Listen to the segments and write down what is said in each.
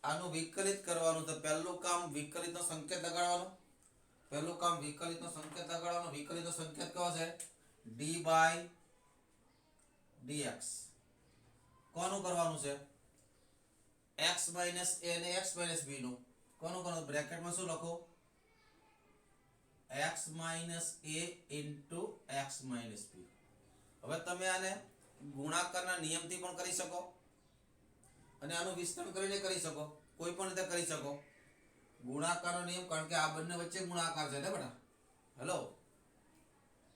આનું વિકલિત કરવાનું તો પહેલું કામ વિકલિતનો સંકેત લગાડવાનો. પહેલું કામ વિકલિતનો સંકેત લગાડવાનો. વિકલિતનો સંકેત કયો છે? d/dx. કોનું કરવાનું છે? x - a અને x - b નું. કોનું કરવાનું? બ્રેકેટમાં શું લખો? x - a into x - b. હવે તમે આને ગુણાકારના નિયમથી પણ કરી શકો અને આનું વિસ્તરણ કરીને કરી શકો. કોઈ પણ રીતે કરી શકો. ગુણાકારનો નિયમ, કારણ કે આ બંને વચ્ચે ગુણાકાર છે ને બેટા. હેલો,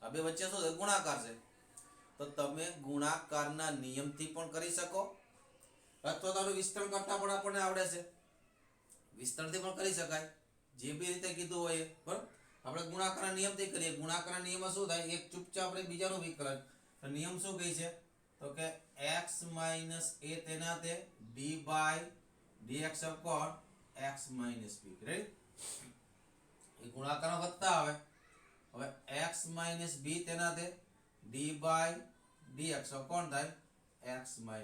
આ બે વચ્ચે શું છે? ગુણાકાર છે. તો તમે ગુણાકારના નિયમથી પણ કરી શકો અથવા તો વિસ્તરણ કરતા પણ આપણને આવડે છે. વિસ્તરણથી પણ કરી શકાય, જે બી રીતે કીધું હોય એ. બરાબર, આપણે ગુણાકારના નિયમથી કરીએ. ગુણાકારના નિયમમાં શું થાય? એક ચૂપચાપ આપણે બીજાનું વિકલન. નિયમ શું કહે છે? તો કે x - a તેના તે d/dx upon x - b. Right? એ ગુણાકારમાં વધતા આવે. હવે x - b તેના તે d/dx કોણ થાય? x - a.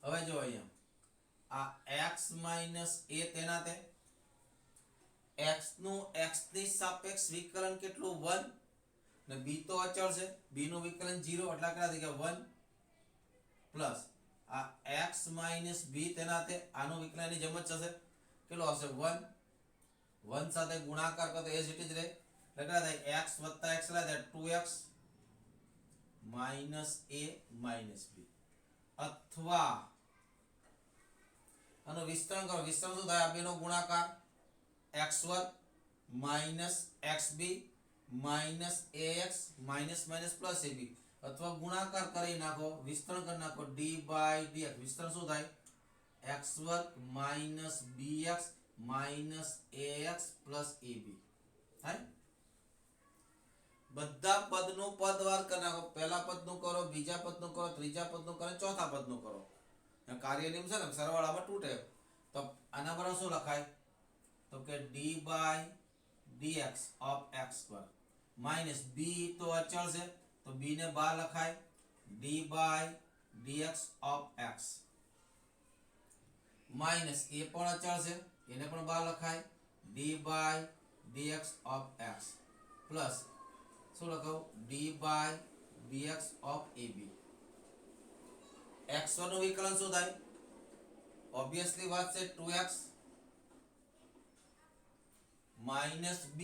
હવે જો અહીંયા આ x - a તેના તે x નું x ની સાપેક્ષ વિકલન કેટલું? 1. ને b તો અચળ છે, b નું વિકલન 0, એટલે કેટલા થઈ ગયા? 1 પ્લસ આ x - b તેના તે આનું વિકલનની જેમ જ થશે. કેટલો હશે? 1. 1 સાથે ગુણાકાર કરો તો એ જ રીતે જ રહે. એટલે કેટલા થાય? x + x એટલે 2x - a - b. અથવા આનું વિસ્તરણ કરો. વિસ્તરણ શું થાય? આ બેનો ગુણાકાર x2 - xb - ax - plus ab. અથવા ગુણાકાર કરી નાખો, વિસ્તરણ કરી નાખો d/dx. વિસ્તરણ શું થાય? x2 - bx - ax plus ab થાય. બધા પદનું પદવાર કરી નાખો. પહેલા પદનું કરો, બીજા પદનું કરો, ત્રીજા પદનું કરો, ચોથા પદનું કરો. કાર્ય નિયમ છે ને, સરવાળામાં તૂટે. તો આના બરાબર શું લખાય? તો કે d/dx of x2 minus b તો અચળ છે તો b ને બહાર લખાય d/dx of x minus a પણ અચળ છે એને પણ બહાર લખાય d/dx of x plus શું લખાવું? d/dx of ab. x1 નું વિકલન શું થાય? ઓબ્વિયસલી વાત છે 2x minus b.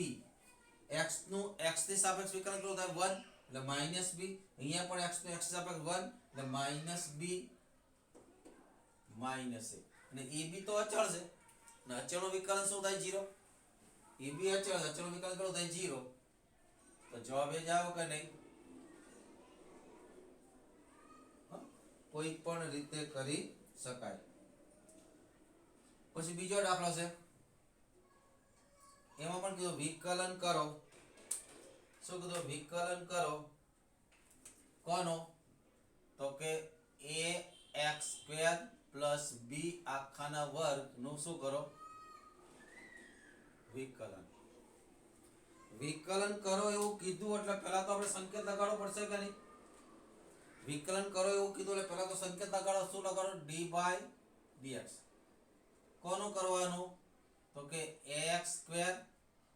x નું x ની સાપેક્ષ વિકલન કેટલું થાય? 1 એટલે minus b. અહીંયા પણ x નું x ની સાપેક્ષ 1 એટલે minus b minus a. અને ab તો અચળ છે અને અચળનું વિકલન શું થાય? 0. ab અચળ, અચળનું વિકલન કેટલું થાય? 0. તો જવાબ એ જ આવ્યો કે નહીં? કોઈ પણ રીતે કરી શકાય. પછી બીજો દાખલો છે, એમાં પણ કીધું વિકલન કરો. શું કીધું? વિકલન કરો કોનો? તો કે ax² plus b આખાના વર્ગ નું શું કરો? વિકલન. વિકલન કરો એવું કીધું એટલે પહેલા તો આપણે સંકેત લગાડવો પડશે કે નહીં? વિકલન કરો એવું કીધું એટલે પહેલા તો સંકેત લગાડો. શું લગાડો? d/dx. કોનું કરવાનું? તો કે ax²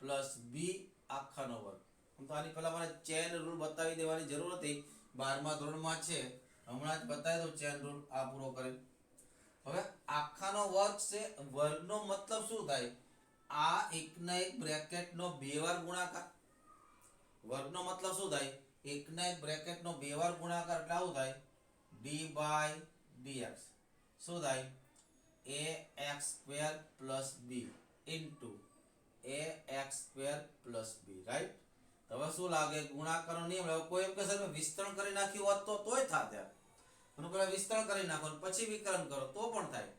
plus b આખાનો વર્ગ. તો આની પહેલા મારે ચેન રૂલ બતાવી દેવાની જરૂર હતી. 12મા ધોરણમાં છે, હમણાં જ બતાવી દઉં ચેન રૂલ આ પૂરો કરી. હવે આખાનો વર્ગ છે, વર્ગનો મતલબ શું થાય? આ એકના એક બ્રેકેટનો બે વાર ગુણાકાર. વર્ગનો મતલબ શું થાય? એકના એક બ્રેકેટનો બે વાર ગુણાકાર એટલે આવું થાય d/dx. શું થાય? ax² plus b into ax² plus b. Right? હવે શું લાગે? ગુણાકારનો નિયમ. હવે કોઈ એમ કહેશે કે વિસ્તરણ કરી નાખ્યું હોત તો તોય થાત યાર. અને પેલા વિસ્તરણ કરી નાખો પછી વિકલન કરો તો પણ થાય.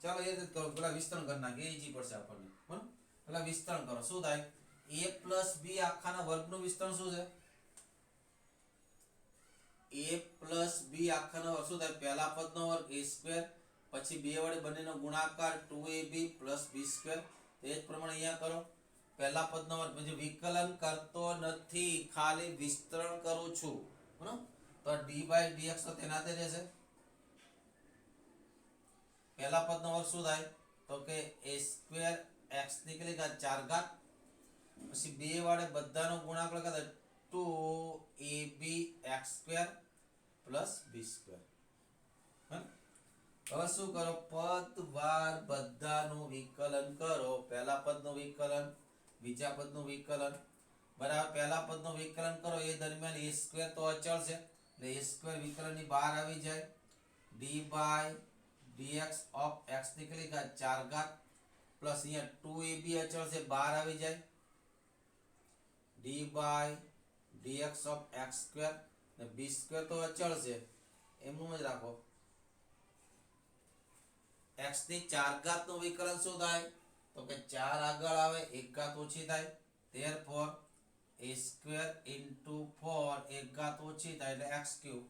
ચાલો એ રીતે કરો. પેલા વિસ્તરણ કરી નાખીએ, ઈજી પડશે આપણને. પેલા વિસ્તરણ કરો. શું થાય? a plus b આખાના વર્ગનું વિસ્તરણ શું છે? a plus b આખાનો વર્ગ શું થાય? પહેલા પદનો વર્ગ a², પછી બે વડે બંનેનો ગુણાકાર 2ab plus b². તે જ પ્રમાણે અહીંયા કરો. પહેલા પદનો વર્ગ, પછી વિકલન કરતો નથી, ખાલી વિસ્તરણ કરું છું. બરાબર? તો d/dx તો તેના તે રહેશે. પહેલા પદનો વર્ગ શું થાય તો કે a સ્ક્વેર x નીકળી ગયા 4 ઘાત પછી 2 વાળે બધાનો ગુણાકાર કરે 2ab x square plus b square. હવે શું કરો પદ વાર બધાનું વિકલન કરો. પહેલા પદનું વિકલન બીજા પદનું વિકલન બરાબર. પહેલા પદનું વિકલન કરો એ દરમિયાન a સ્ક્વેર તો અચળ છે એટલે a સ્ક્વેર વિકલનની બહાર આવી જાય. d by dx of x નીકળી ગયા 4 ઘાત પ્લસ અહીંયા 2ab અચળ છે બહાર આવી જાય. d by dx of x square ને b સ્ક્વેર તો અચળ છે એમનું જ રાખો. x ની 4 ઘાત નું વિકલન શું થાય તો કે 4 આગળ આવે 1 ઘાત ઓછી થાય. therefore a square into 4 1 ઘાત ઓછી થાય એટલે x ક્યુબ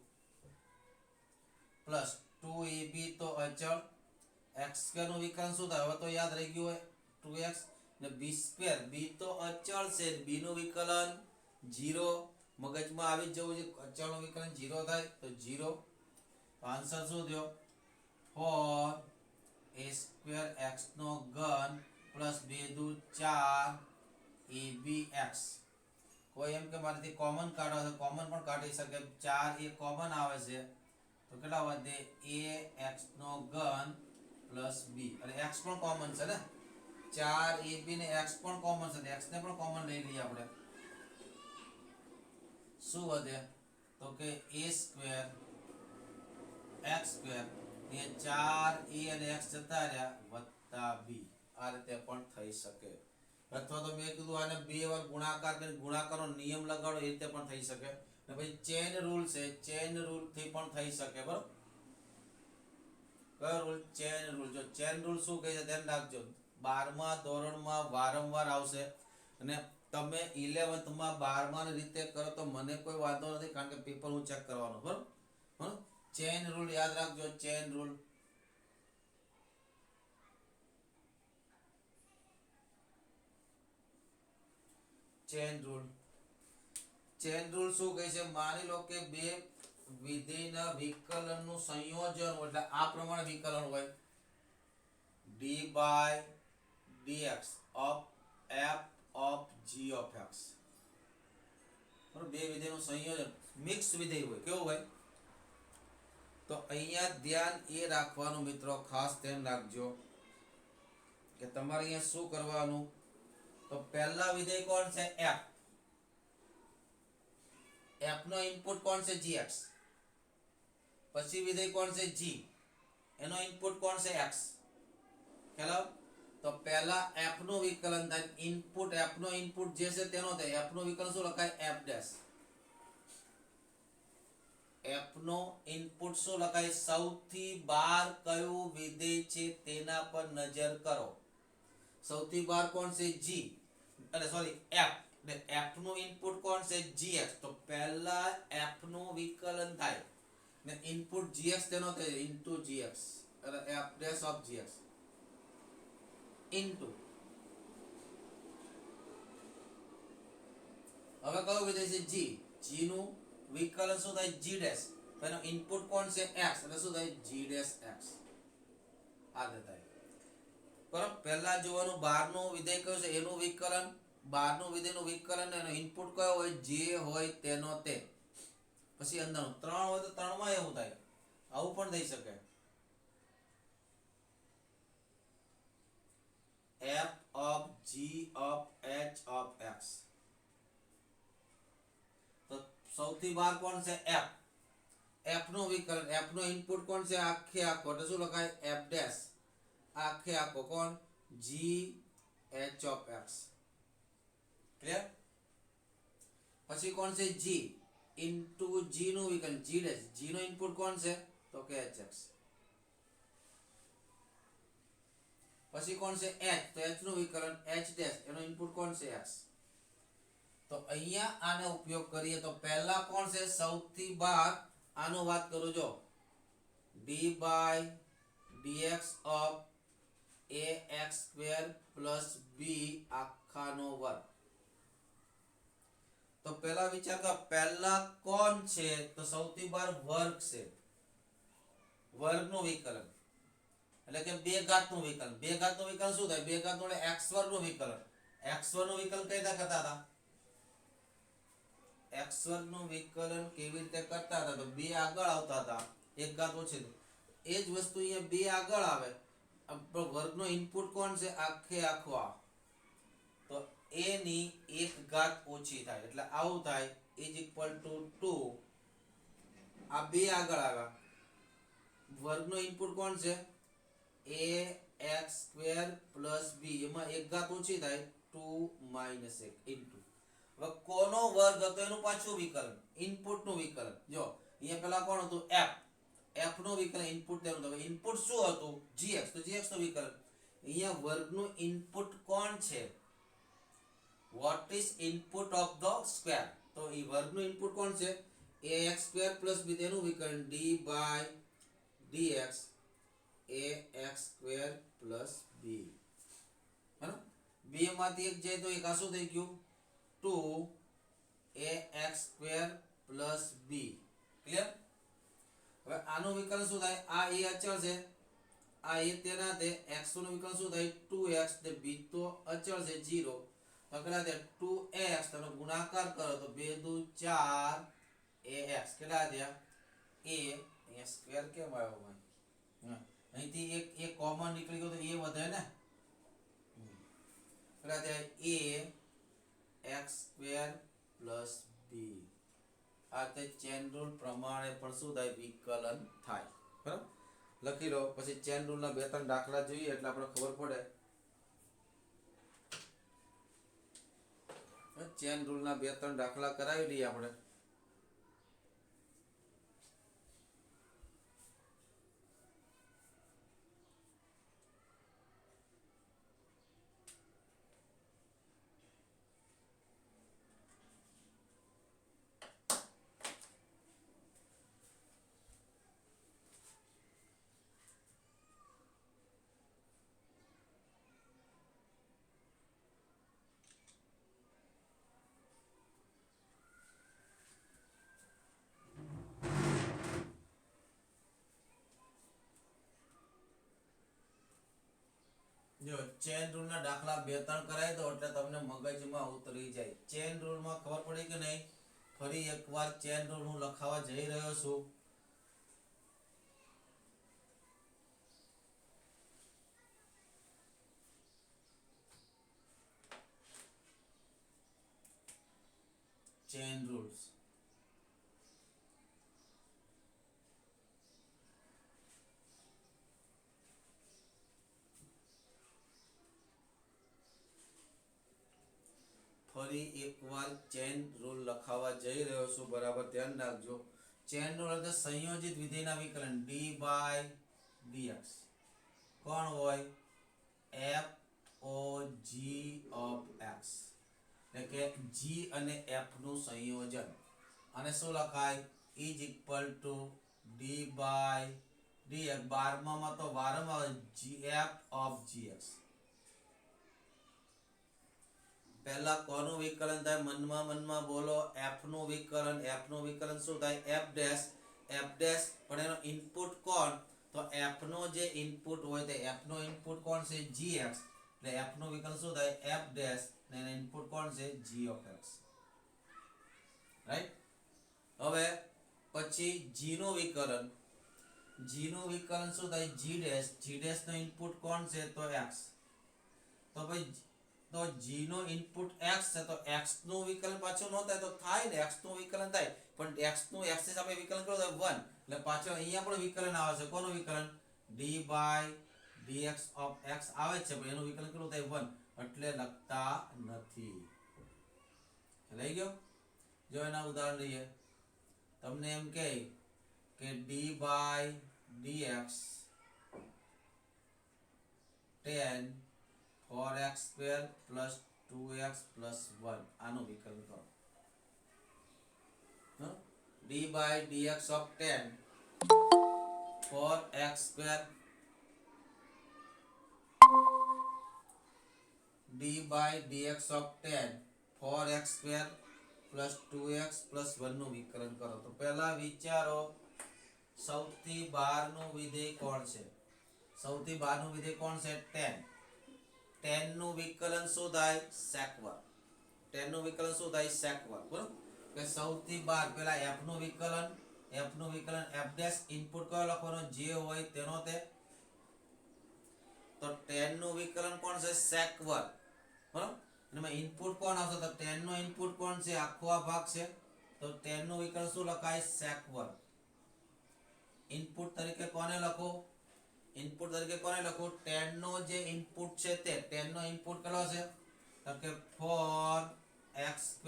પ્લસ 2ab તો અચળ x સ્ક્વેર નું વિકલન શું થાય હવે તો યાદ રહી ગયું હોય 2x ને b સ્ક્વેર b તો અચળ છે b નું વિકલન 0 મગજમાં આવી જ જવું છે. અચળ નું વિકલન 0 થાય તો 0 આન્સર શું થયો 4 a સ્ક્વેર x નો ઘન પ્લસ 2 દુ 4 abx. કોઈ એમ કે મારાથી કોમન કાઢો તો કોમન પણ કાઢી શકે. 4 એ કોમન આવે છે તો કેટલા વધે ax નો ઘન પ્લસ b અને x પણ કોમન છે ને 4ab ને x પણ કોમન છે x ને પણ કોમન લઈ લઈએ આપણે. શું વધે તો કે a square x square A 4a અને x જતા રહ્યા વત્તા b. આ રીતે પણ થઈ શકે. અથવા તો મેં કીધું આને બે વાર ગુણાકાર કરીને ગુણાકારનો નિયમ લગાડો એ રીતે પણ થઈ શકે. ને પછી ચેન રૂલ છે ચેન રૂલ થી પણ થઈ શકે. બરોબર કયો રૂલ ચેન રૂલ. જો ચેન રૂલ શું કહે છે ધ્યાન રાખજો. 12મા ધોરણમાં વારંવાર આવશે અને તમે 11th માં 12મા ની રીતે કરો તો મને કોઈ વાંધો નથી કારણ કે પેપર હું ચેક કરવાનો. બરોબર ચેન રૂલ યાદ રાખજો. Chain rule chain rule chain rule શું કહે છે માની લો કે બે વિધેયના વિકલનનું સંયોજન એટલે આ પ્રમાણે વિકલન હોય d by dx of f of g of x. બે વિધેયનું સંયોજન મિક્સ વિધેય હોય. કેવું હોય તો અહીંયા ધ્યાન એ રાખવાનું મિત્રો ખાસ ધ્યાન રાખજો કે તમારે અહીંયા શું કરવાનું તો પહેલા વિધેય કોણ છે f. f નો ઇનપુટ કોણ છે gx. પછી વિધેય કોણ છે g એનો ઇનપુટ કોણ છે x. હેલો તો પહેલા f નું વિકલન થાય ઇનપુટ f નો ઇનપુટ જે છે તેનો થાય. f નું વિકલન શું લખાય f ડેશ. f નો ઇનપુટ શું લખાય સૌથી બહાર કયું વિધેય છે તેના પર નજર કરો. સૌથી બહાર કોણ છે g એટલે સોરી f ને f નું ઇનપુટ કોણ છે gx. તો પહેલા f નું વિકલન થાય ને ઇનપુટ gx તેનો થાય ઇન્ટુ gx એટલે f dash of gx into હવે કયું વિધેય છે g. g નું વિકલન શું થાય g ડેશ એનો ઇનપુટ કોણ છે x એટલે શું થાય g ડેશ x. આ થાય બરાબર. પહેલા જોવાનું બહારનું વિધેય કયું છે એનું વિકલન. બહારનું વિધેયનું વિકલન એનો ઇનપુટ કયો હોય જે હોય તેનો તે. પછી અંદરનું 3 હોય તો 3 માં એવું થાય. આવું પણ થઈ શકે f of g of h of x. તો સૌથી બહાર કોણ છે f. f નું વિકલન f નો ઇનપુટ કોણ છે આખે આખો એટલે શું લખાય f ડેશ આખે આખો કોણ g h of x. Clear. પછી કોણ છે g ઇન્ટુ g નું વિકલન g ડેશ. g નો ઇનપુટ કોણ છે તો કે hx. પછી કોણ છે h તો h નું વિકલન h ડેશ એનો ઇનપુટ કોણ છે x. તો અહીંયા આનો ઉપયોગ કરીએ તો પહેલા કોણ છે સૌથી બહાર આનો વાત કરું જો d by dx of ax square plus b આખાનો વર્ગ. તો પહેલા વિચાર કરો પહેલા કોણ છે તો સૌથી બહાર વર્ગ છે. વર્ગનું વિકલન એટલે કે બે ઘાતનું વિકલન. બે ઘાતનું વિકલન શું થાય? બે ઘાતનું એટલે x વર્ગનું વિકલન. x વર્ગનું વિકલન કઈ રીતે કરતા હતા? x વર્ગનું વિકલન કેવી રીતે કરતા હતા? તો બે આગળ આવતા હતા, એક ઘાત ઓછી. એ જ વસ્તુ અહીંયા બે આગળ આવે, વર્ગનો ઇનપુટ કોણ છે? આખે આખો આ, તો a ની એક ઘાત ઓછી થાય એટલે આવું થાય ઇઝ ઇક્વલ ટુ 2. આ બે આગળ આવ્યા, વર્ગનો ઇનપુટ કોણ છે? ax સ્ક્વેર પ્લસ b, એમાં એક ઘાત ઓછી થાય 2 માઇનસ 1 ઇન્ટુ. હવે કોનો વર્ગ હતો એનું પાછું વિકલન, ઇનપુટ નું વિકલન. જો અહીંયા પેલા કોણ હતું? f. f નું વિકલન ઇનપુટ દેવું તો ઇનપુટ શું હતું? gx, તો gx નું વિકલન. અહીંયા વર્ગનું ઇનપુટ કોણ છે? what is input of the square? તો એ વર્ગનું ઇનપુટ કોણ છે? ax સ્ક્વેર પ્લસ b, તેનું વિકલન d by dx ax square plus b. બરાબર, બે માંથી એક જાય તો એક આ શું થઈ ગયું? 2ax square plus b. Clear? હવે આનું વિકલન શું થાય? આ a અચળ છે, આ a તેના તે x નું વિકલન શું થાય? 2x, તે b તો અચળ છે 0, તો કેટલા થયા? 2x, તેનો ગુણાકાર કરો તો 2 દુ 4 ax. કેટલા થયા? a અહીંયા સ્ક્વેર કેમ આવ્યો ભાઈ? અહીંથી એક કોમન નીકળી ગયો તો a વધે ને. કેટલા થયા? a x square plus b. આ તે ચેન રૂલ પ્રમાણે પણ શું થાય? વિકલન થાય. બરાબર, લખી લો. પછી ચેન રૂલ ના બે ત્રણ દાખલા જોઈએ એટલે આપણે ખબર પડે. ચેન રૂલ ના બે ત્રણ દાખલા કરાવી લઈએ આપણે. જો ચેન રૂલ ના દાખલા બે ત્રણ કરાવી દો એટલે તમને મગજમાં ઉતરી જાય. ચેન રૂલ માં ખબર પડી કે નહીં? ફરી એકવાર ચેન રૂલ હું લખાવા જઈ રહ્યો છું. Chain rules. ફરી એકવાર ચેન રૂલ લખાવા જઈ રહ્યો છું, બરાબર ધ્યાન રાખજો. ચેન રૂલ એટલે સંયોજિત વિધેયના વિકલન d બાય dx. કોણ હોય? f o g of x, એટલે કે g અને f નું સંયોજન. અને શું લખાય? Is equal to d by dx. 12 માં તો વારંવાર f of gx. પહેલા કોનું વિકલન થાય? મનમાં બોલો. f નું વિકલન. f નું વિકલન શું થાય? f dash. f ડેશ પણ એનો ઇનપુટ કોણ? તો f નો જે ઇનપુટ હોય તે f નો ઇનપુટ કોણ છે? gx. એટલે f નું વિકલન શું થાય? f ડેશ, અને એનો ઇનપુટ કોણ છે? g of x. રાઈટ? હવે પછી g નું વિકલન. g નું વિકલન શું થાય? g dash. g ડેશ નો ઇનપુટ કોણ છે? તો x. તો ભાઈ તો g નો ઇનપુટ x છે, તો x નું વિકલન પાછું ન થાય તો થાય ને? x નું વિકલન થાય, પણ x નું x ની સામે વિકલન કરો તો 1, એટલે પાછળ અહીંયા પણ વિકલન આવે છે. કોનું વિકલન? d by dx of x આવે છે, પણ એનું વિકલન કેટલું થાય? 1, એટલે લખતા નથી. લઈ ગયો? જો એના ઉદાહરણ લઈએ. તમને એમ કહે કે d by dx tan 4x square plus 2x plus 1, આનું વિકલન કરો. d by dx of tan 4x square d by dx of tan 4x square plus 2x plus 1 નું વિકલન કરો. તો પહેલા વિચારો સૌથી બહારનું વિધેય કોણ છે? સૌથી બહારનું વિધેય કોણ છે? tan. tan નું વિકલન શું થાય? sec વર્ગ. tan નું વિકલન શું થાય? sec વર્ગ. બરોબર કે સૌથી બહાર પેલા f નું વિકલન f ડેશ ઇનપુટ કયો લખવાનો? જે હોય તેનો તે. તો tan નું વિકલન કોણ છે? sec વર્ગ. બરોબર એમાં ઇનપુટ કોણ આવશે? તો tan નો ઇનપુટ કોણ છે? આખો આ ભાગ છે. તો tan નું વિકલન શું લખાય? sec વર્ગ. ઇનપુટ તરીકે કોને લખો? tan નો જે ઇનપુટ છે તે tan નો ઇનપુટ કેટલો છે? તો કે 4x²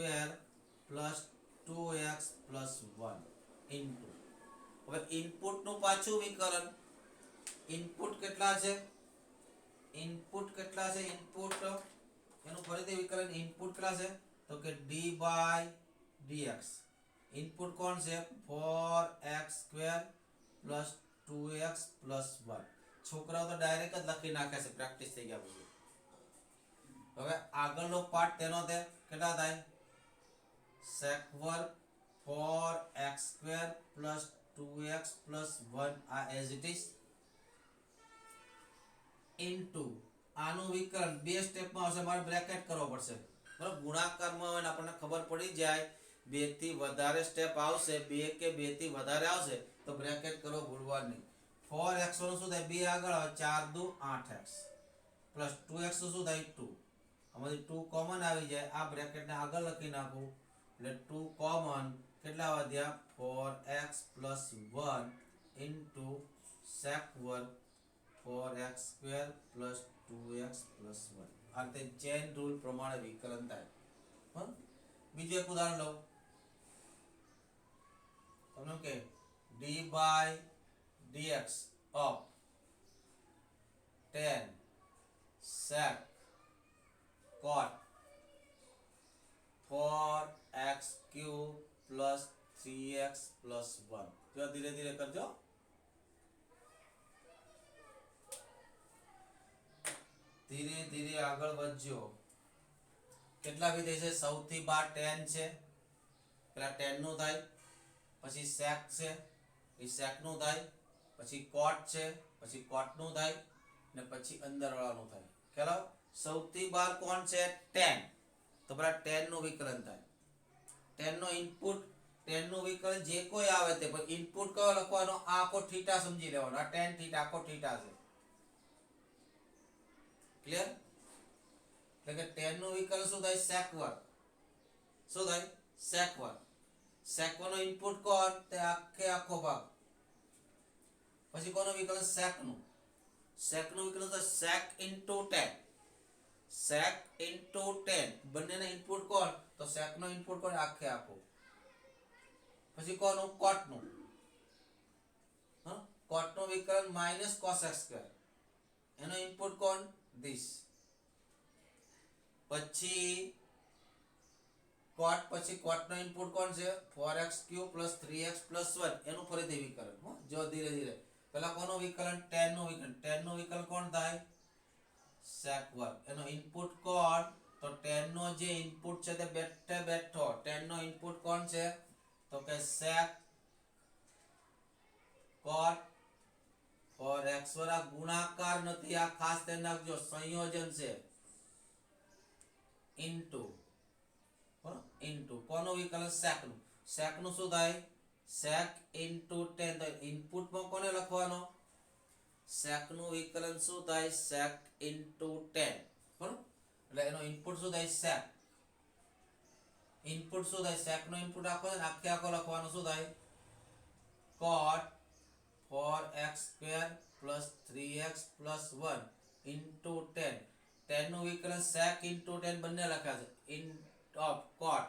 + 2x + 1 ઇન્ટુ. હવે ઇનપુટ નું પાછું વિકલન. ઇનપુટ કેટલા છે? ઇનપુટ એનું ફરીથી વિકલન. ઇનપુટ કેટલા છે? તો કે d/dx. ઇનપુટ કોણ છે? 4x² + 2x + 1. છોકરાઓ તો ડાયરેક્ટ જ લખી નાખે છે પ્રેક્ટિસ થઈ ગયા પછી. હવે આગળનો પાર્ટ તેનો તે કેટલા થાય? sec વર્ગ 4x² + 2x + 1 આ એઝ ઇટ ઇઝ ઇન્ટુ આનું વિકલન બે સ્ટેપમાં આવશે. મારે બ્રેકેટ કરવો પડશે. બરાબર ગુણાકારમાં હોય ને આપણને ખબર પડી જાય બે થી વધારે સ્ટેપ આવશે, બે કે બે થી વધારે આવશે તો બ્રેકેટ કરવો ભૂલવા નહીં. 4x નું શું થાય? 2 આગળ આવે 4 દુ 8x + 2x નું શું થાય? 2. આમાંથી 2 કોમન આવી જાય. આ બ્રેકેટને આગળ લખી નાખું એટલે 2 કોમન કેટલા વધ્યા? 4x + 1 ઇન્ટુ sec વર્ગ 4x² + 2x + 1. આ રીતે ચેન રૂલ પ્રમાણે વિકલન થાય. બીજું એક ઉદાહરણ લો. તમને કે d/dx of tan sec cot 4x³ + 3x + 1. જો ધીરે ધીરે કરજો. ધીરે ધીરે આગળ વધજો. કેટલા વિધેય છે? સૌથી બહાર tan છે. પેલા tan નું થાય, પછી sec છે, એ sec નું થાય, પછી cot છે, પછી cot નું થાય ને પછી અંદર વાળાનું થાય. ખ્યાલ? સૌથી બહાર કોણ છે? tan. તો પેલા tan નું વિકલન થાય. tan નો ઇનપુટ tan નું વિકલન જે કોઈ આવે તે પણ ઇનપુટ કયો લખવાનો? આ આખો થીટા સમજી લેવાનો. આ tan થીટા આખો થીટા છે. ક્લિયર? એટલે કે tan નું વિકલન શું થાય? sec વર્ગ. શું થાય? sec વર્ગ. sec નો ઇનપુટ કોણ? તે આખો ભાગ. પછી કોનો વિકલન? sec નું. sec નું વિકલન તો sec * tan. sec * tan બંનેના ઇનપુટ કોણ? તો sec નો ઇનપુટ કોણ? આખો. પછી કોનું? cot નું. cot નું વિકલન -cos x². એનો ઇનપુટ કોણ? this. પછી cot નો ઇનપુટ કોણ છે? 4x³ + 3x + 1. એનું ફરીથી વિકલન. જો ધીરે ધીરે. પેલા કોનું વિકલન? tan નું વિકલન. tan નું વિકલન કોણ થાય? sec વર્ગ. એનો ઇનપુટ કોણ? તો tan નો જે ઇનપુટ છે તે બેઠો. tan નો ઇનપુટ કોણ છે? તો કે sec cot 4x આ ગુણાકાર નથી, આ ખાસ ધ્યાન રાખજો, સંયોજન છે. ઇન્ટુ કોનું વિકલન? sec નું. sec નું શું થાય? sec * tan. તો ઇનપુટમાં કોને લખવાનો? sec નું વિકલન શું થાય? sec * tan. બરોબર? એટલે એનો ઇનપુટ શું થાય? sec. ઇનપુટ શું થાય? sec નો ઇનપુટ આખો છે ને આખો લખવાનો શું થાય? cot 4x² + 3x + 1 into tan. tan નું વિકલન sec * tan બંને લખ્યા છે. cot.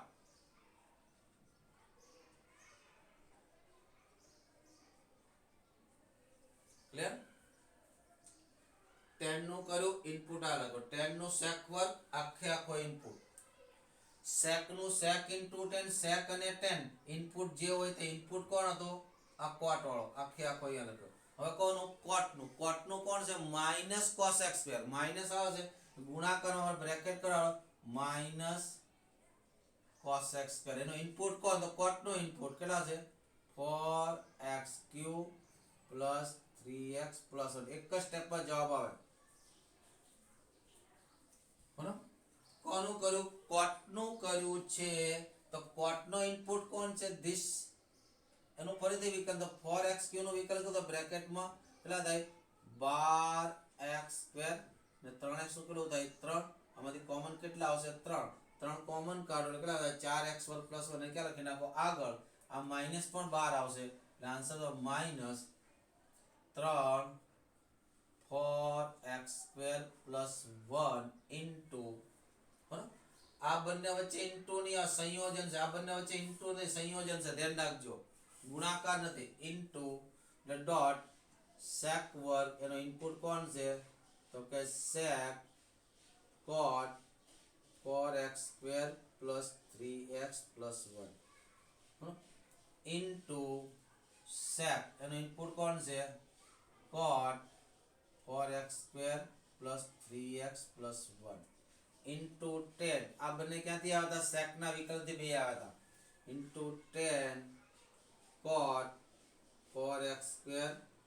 ક્લિયર? tan નું કર્યું ઇનપુટ આ લખો. tan નું sec વર્ગ આખો ઇનપુટ. sec નું sec * tan. sec અને tan ઇનપુટ જે હોય તે ઇનપુટ કોણ હતો? આ cot વાળો આખો અહીંયા લખ્યો. હવે કોનું? cot નું. cot નું કોણ છે? -cos x². માઈનસ આવે છે ગુણાકારમાં બ્રેકેટ કરાવો -cos x². એનો ઇનપુટ કોણ? તો cot નું ઇનપુટ કેટલા છે? 4x³ + 3x + 1 એક જ સ્ટેપમાં જવાબ આવે બરાબર કોનું કર્યું કોટનું કર્યું છે તો કોટનો ઇનપુટ કોણ છે ધીસ એનું ફરીથી વિકલ્પ તો 4x³ નું વિકલ્પ તો બ્રેકેટમાં કેટલા થાય 12x² ને 3x નું કેટલું થાય 3 આમાંથી કોમન કેટલા આવશે 3 કોમન કાઢો એટલે કેટલા થાય 4x² + 1 ને ક્યાં લખી નાખો આગળ આ માઈનસ પણ બહાર આવશે એટલે આન્સર તો -3 4x² + 1 ઇન્ટુ બરાબર આ બંને વચ્ચે ઇન્ટુ ની આ સંયોજન છે આ બંને વચ્ચે ઇન્ટુ ની સંયોજન છે ધ્યાન રાખજો ગુણાકાર નથી ઇન્ટુ ને ડોટ sec² એનો ઇનપુટ કોણ છે તો કે sec cot 4x² + 3x + 1 into sec એનો ઇનપુટ કોણ છે cot 4x² + 3x + 1 ઇન્ટુ 10 આ બંને ક્યાંથી આવ્યા હતા sec ના વિકલ્પથી બે આવ્યા હતા into 10 cot 4x²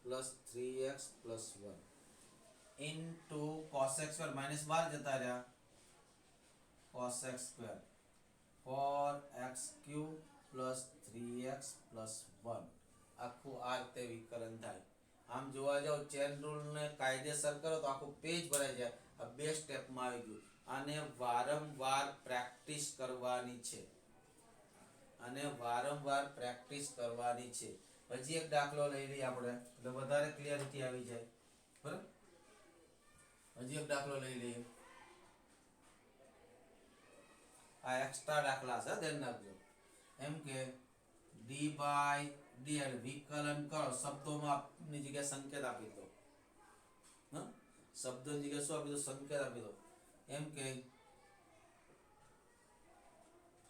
+ 3x + 1 into cos(x²) -12 જતા રહ્યા cos(x²) 4x³ + 3x + 1 આખું આ રીતે વિકલન થાય આમ જોવા જાવ ચેન રૂલ ને કાયદેસર કરો તો આખું પેજ ભરાઈ જાય આ બે સ્ટેપમાં આવી ગયું આને વારંવાર પ્રેક્ટિસ કરવાની છે હજી એક દાખલો લઈ લઈએ આપણે એટલે વધારે ક્લિયરિટી આવી જાય બરાબર હજી એક દાખલો લઈ લઈએ આ એક્સ્ટ્રા દાખલા છે ધ્યાન રાખજો એમ કે d/dl વિકલન કરો શબ્દોમાં ની જગ્યાએ સંકેત આપી દો શબ્દોની જગ્યાએ શું આપી દો સંકેત આપી દો એમ કે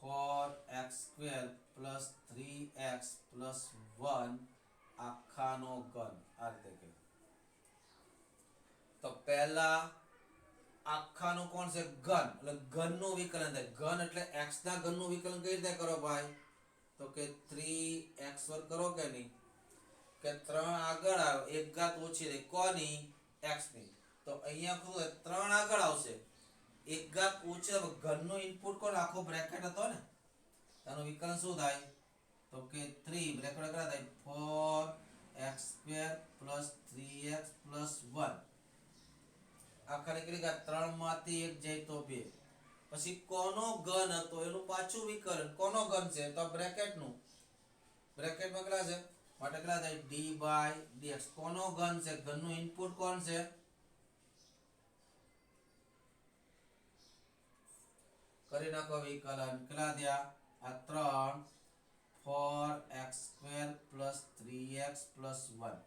4x² + 3x + 1 આખાનો ઘન આ રીતે કે તો પહેલા આખાનો કોણ છે ઘન એટલે ઘનનું વિકલન થાય ઘન એટલે x ના ઘનનું વિકલન કઈ રીતે કરો ભાઈ તો કે 3x² કરો કે નહીં કે 3 આગળ આવે એક ઘાત ઓછી રહે કોની x ની તો અહીંયા શું 3 આગળ આવશે એક ઘાત ઓછી ઘનનો ઇનપુટ કોણ આખો બ્રેકેટ હતો ને એનું વિકલન શું થાય તો કે 3 બ્રેકેટ કેટલા થાય 4x² + 3x + 1 આખા નીકળી ગયા 3 માંથી 1 જાય તો 2 પછી કોનો ઘન હતો એનું પાછું વિકલન કોનો ઘન છે તો બ્રેકેટનું બ્રેકેટમાં કેટલા છે માટે કેટલા થાય d/dx કોનો ઘન છે ઘનનું ઇનપુટ કોણ છે કરી નાખો વિકલન કેટલા થયા આ 3 4x² + 3x + 1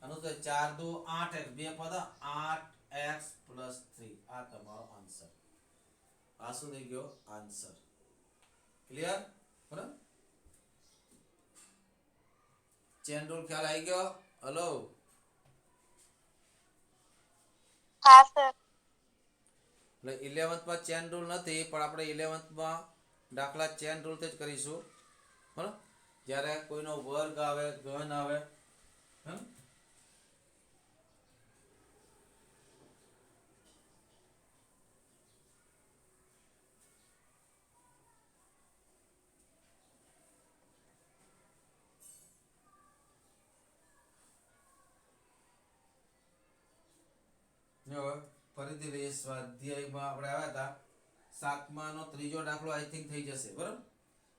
આનું તો 4 2 8x બે પદ 8x + 3 આ તમારો આન્સર આ શું થઈ ગયો આન્સર ક્લિયર બરાબર ચેન રૂલ ખ્યાલ આવી ગયો હેલો હા સર એટલે 11th માં ચેન રૂલ નથી પણ આપણે 11th માં દાખલા ચેન રૂલ થી જ કરીશું બરાબર જ્યારે કોઈનો વર્ગ આવે ઘન આવે ફરીથી લઈએ સ્વાધ્યાયમાં આપણે આવ્યા હતા 7માનો ત્રીજો દાખલો આઈ થિંક થઈ જશે બરાબર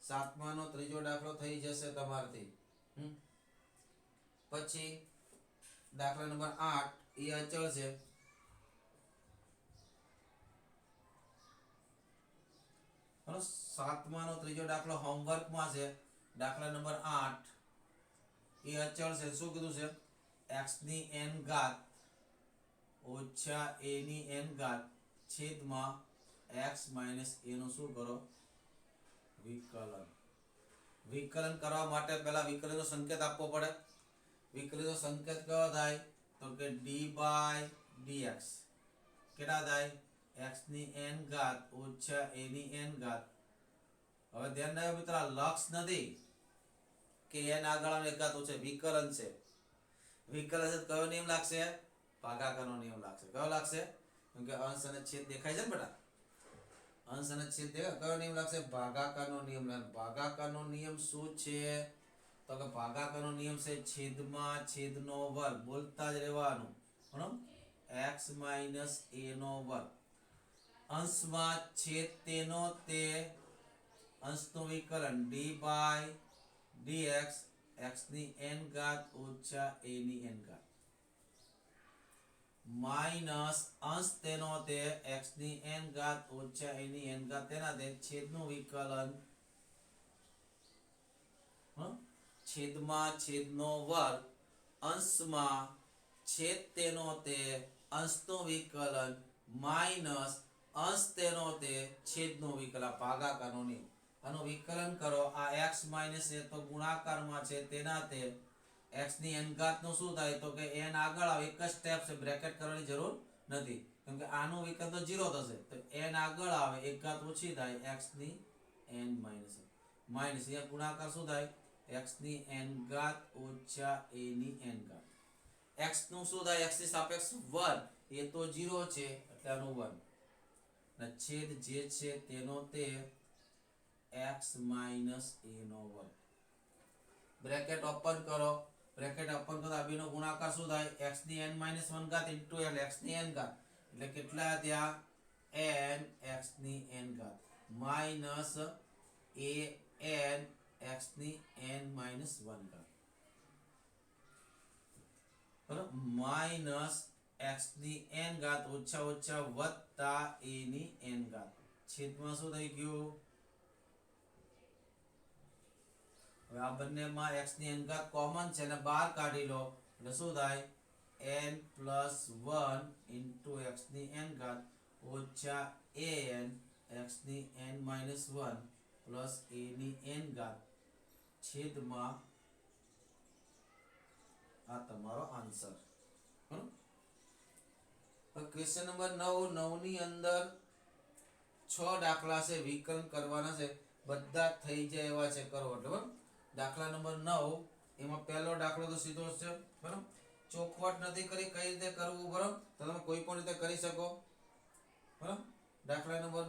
7માનો ત્રીજો દાખલો થઈ જશે તમારથી પછી દાખલા નંબર 8 એ અચળ છે બરાબર 7માનો ત્રીજો દાખલો હોમવર્કમાં છે દાખલા નંબર 8 એ અચળ છે શું કીધું છે x ની n ઘાત ઓછા a ની n ઘાત છેદમાં x માઇનસ a નું શું કરો વિકલન કરવા માટે પહેલા વિકલનનો સંકેત આપવો પડે વિકલનનો સંકેત કયો થાય તો કે d/dx કેટલા થાય x ની n ઘાત ઓછા a ની n ઘાત હવે ધ્યાન રાખો મિત્રો લક્ષ નથી કે n આગળ આવે એક ઘાત ઓછા વિકલન છે વિકલ હશે તો કયો નિયમ લાગશે? ભાગાકારનો નિયમ લાગશે. કયો લાગશે? કેમ કે અંશ અને છેદ દેખાય છે ને બેટા, અંશ અને છેદ દેખાય, કયો નિયમ લાગશે? ભાગાકારનો નિયમ. ભાગાકારનો નિયમ શું છે? તો કે ભાગાકારનો નિયમ છે છેદમાં છેદનો વર્ગ, બોલતા જ રહેવાનું, બરાબર? x - a નો વર્ગ, અંશમાં છેદ તેનો તે, અંશનું વિકલન d/dx x ની n ઘાત ઓછા a ની n ઘાત, માઇનસ અંશ તેનો તે x ની n ઘાત ઓછા a ની n ઘાત, તેના તે છેદનું વિકલન છેદમાં છેદનો વર્ગ, અંશમાં છેદ તેનો તે, અંશનું વિકલન માઇનસ અંશ તેનો તે, છેદનું વિકલન. ભાગાકારનો નિયમ. આનું વિકલન કરો. આ x - a તો ગુણાકારમાં છે, તેના તે x ની n ઘાત નું શું થાય? તો કે n આગળ આવે, એક જ સ્ટેપ છે, બ્રેકેટ કરવાની જરૂર નથી, કેમ કે આનું વિકલન તો 0 થશે. તો n આગળ આવે, એક ઘાત ઓછી થાય, x ની n - માઇનસ અહીંયા ગુણાકાર શું થાય? x ની n ઘાત ઓછા a ની n ઘાત. x નું શું થાય? x ની સાપેક્ષ 1, એ તો 0 છે એટલે આનું 1, અને છેદ જે છે તેનો તે x - a નો વર્ગ. બ્રેકેટ ઓપન કરો. બ્રેકેટ ઓપન કરો, આ બેનો ગુણાકાર શું થાય? x ની n - 1 ઘાત ઇન્ટુ l, x ની n ઘાત, એટલે કેટલા થયા? n x ની n ઘાત માઇનસ a n x ની n - 1 ઘાત, બરાબર? માઇનસ x ની n ઘાત ઓછા ઓછા વત્તા a ની n ઘાત, છેદમાં શું થઈ ગયું? હવે આ બંનેમાં x ની n ઘાત કોમન છે ને બહાર કાઢી લો એટલે શું થાય? n + 1 ઇન્ટુ x ની n ઘાત ઓછા an x ની n - 1 પ્લસ a ની n ઘાત, છેદમાં આ તમારો આન્સર. ક્વેશ્ચન નંબર 9 ની અંદર 6 દાખલા છે, વિકલન કરવાના છે, બધા થઈ જાય એવા છે, કરો એટલે બરાબર. દાખલા નંબર 9, એમાં પહેલો દાખલો તો સીધો છે, બરાબર? ચોખવટ નથી કરી કઈ રીતે કરવું, બરાબર? તો તમે કોઈ પણ રીતે કરી શકો, બરાબર? દાખલા નંબર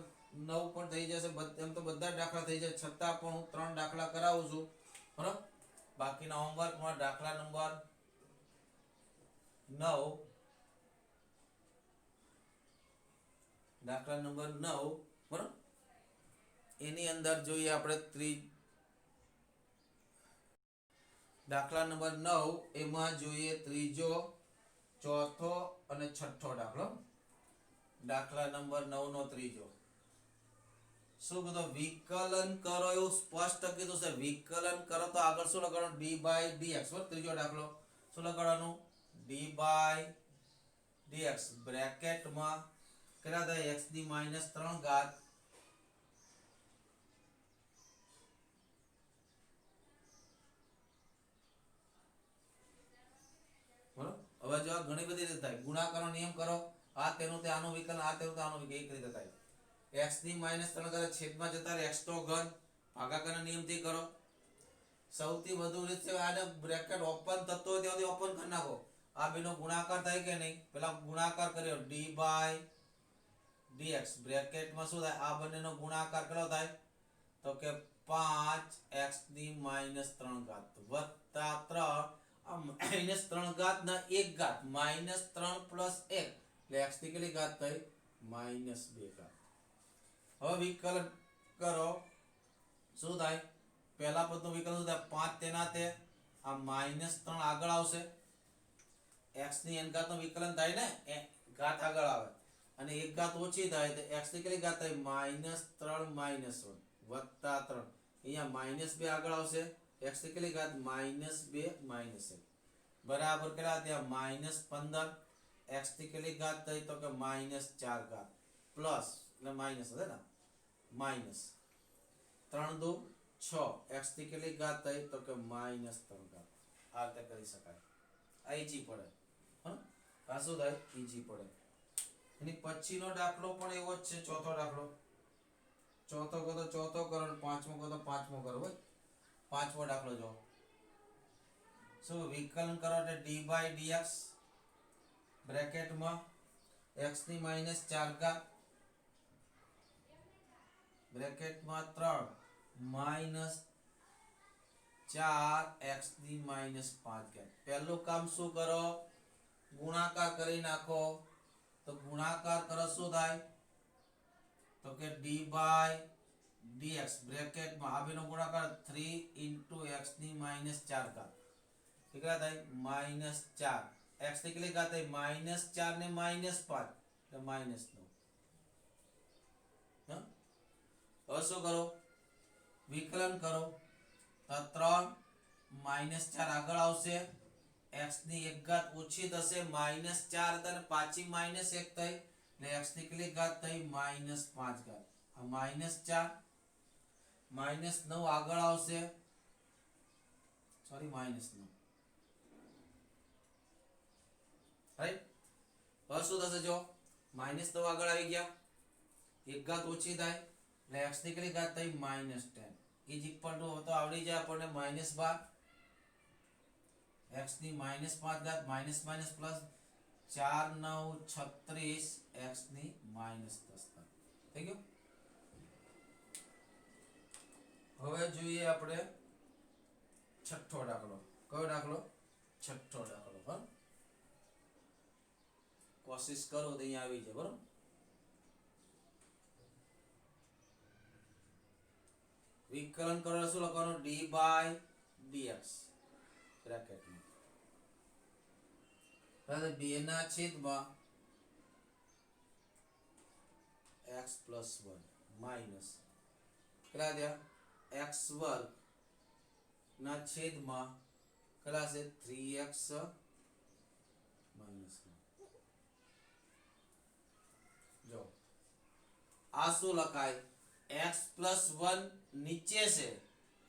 9 પણ થઈ જશે, એમ તો બધા દાખલા થઈ જાય, છતાં પણ હું 3 દાખલા કરાવું છું, બરાબર? બાકીના હોમવર્કમાં દાખલા નંબર 9, દાખલા નંબર 9, બરાબર? એની અંદર જોઈએ આપણે દાખલા નંબર 9, એમાં જોઈએ ત્રીજો, ચોથો અને છઠ્ઠો દાખલો. દાખલા નંબર 9 નો ત્રીજો, શું કીધું? વિકલન કરો, એવું સ્પષ્ટ કીધું છે. વિકલન કરો તો આગળ શું લગાડવાનું? d/dx. ત્રીજો દાખલો શું લગાડવાનું? d/dx, બ્રેકેટમાં કેટલા થાય? x ની -3 ઘાત બરોબર. હવે જો ઘણી બધી રીતે થાય. ગુણાકારનો નિયમ કરો, આ તેનું તે આનું વિકલન, આ તેનું તે આનું વિકલન, એક રીતે થાય. x ની -3 ઘાત છેદમાં જતા રહે, x તો ઘન, ભાગાકારના નિયમથી કરો. સૌથી વધુ રીત છે આને બ્રેકેટ ઓપન થતો હોય ત્યાંથી ઓપન કરી નાખો. આ બેનો ગુણાકાર થાય કે નહીં? પેલા ગુણાકાર કર્યો d/dx, બ્રેકેટમાં શું થાય? આ બંનેનો ગુણાકાર કેટલો થાય? તો કે 5x ની -3 ઘાત વત્તા 3, આ -3 ઘાત ના 1 ઘાત, -3 + 1 એટલે x ની કેટલી ઘાત થઈ? -2 ઘાત. હવે વિકલન કરો, શું થાય? પહેલા પદનું વિકલન શું થાય? 5 તેના તે, આ -3 આગળ આવશે, x ની n ઘાત નું વિકલન થાય ને, ઘાત આગળ આવે અને 1 ઘાત ઓછી થાય તો x ની કેટલી ઘાત થાય? -3 - 1 વત્તા 3, અહીંયા -2 આગળ આવશે, x ની કેટલી ઘાત? -2 - 1 બરાબર કેટલા થયા? -15. x ની કેટલી ઘાત થઈ? તો કે -4 ઘાત પ્લસ, એટલે માઈનસ હશે ને, માઈનસ 3 દુ 6, x ની કેટલી ઘાત થઈ? તો કે -3 ઘાત. આ રીતે કરી શકાય, આ ઈજી પડે. આ શું થાય? ઈજી પડે. એની પછીનો દાખલો પણ એવો જ છે, ચોથો દાખલો. ચોથો કહો તો ચોથો કરો, પાંચમો કહો તો પાંચમો કરો. ભાઈ પાંચમો દાખલો જો, શું વિકલન કરો એટલે ડી બાય ડીએક્સ બ્રેકેટમાં x ની માઇનસ 4 ઘાત બ્રેકેટમાં 3 માઇનસ 4 x ની માઇનસ 5 ઘાત. પહેલું કામ શું કરો? ગુણાકાર કરી નાખો. તો ગુણાકાર કરો શું થાય? તો કે d બાય dx બ્રેકેટમાં આ બેનો ગુણાકાર 3 x ની માઇનસ 4 ઘાત કેટલા થાય? માઇનસ 4. x ની કેટલી ઘાત થાય? માઇનસ 4 ને માઇનસ 5 એટલે માઇનસ 9. હા, હવે શું કરો? વિકલન કરો. તો 3 માઇનસ 4 આગળ આવશે, x ની 1 ઘાત ઓછી થશે, માઇનસ 4 હતા ને પાછી માઇનસ 1 થઈ એટલે x ની કેટલી ઘાત થઈ? માઇનસ 5 ઘાત. આ માઇનસ 4 માઇનસ 9 આગળ આવશે, સોરી માઇનસ 9 રાઈટ. હવે શું થશે? જો માઇનસ 9 આગળ આવી ગયા, 1 ઘાત ઓછી થાય એટલે x ની કેટલી ઘાત થઈ? માઇનસ 10 ઇઝ ઇક્વલ ટુ તો આવડી જાય આપણને માઇનસ 12 x ની માઇનસ 5 ઘાત માઇનસ માઇનસ પ્લસ 4 9 36 x ની માઇનસ 10 ઘાત થઈ ગયું. હવે જોઈએ આપણે છઠ્ઠો દાખલો. કયો દાખલો? છઠ્ઠો દાખલો. બરાબર, કોશિશ કરો તો અહીંયા આવી જાય. બરાબર, વિકલન કરો શું લખવાનું? d બાય dx બ્રેકેટમાં હવે 2 ના છેદમાં x પ્લસ 1 માઇનસ કેટલા થયા? x વર્ગ ના છેદમાં કેટલા છે? 3x minus 1. જો આ શું લખાય? x પ્લસ 1 નીચે છે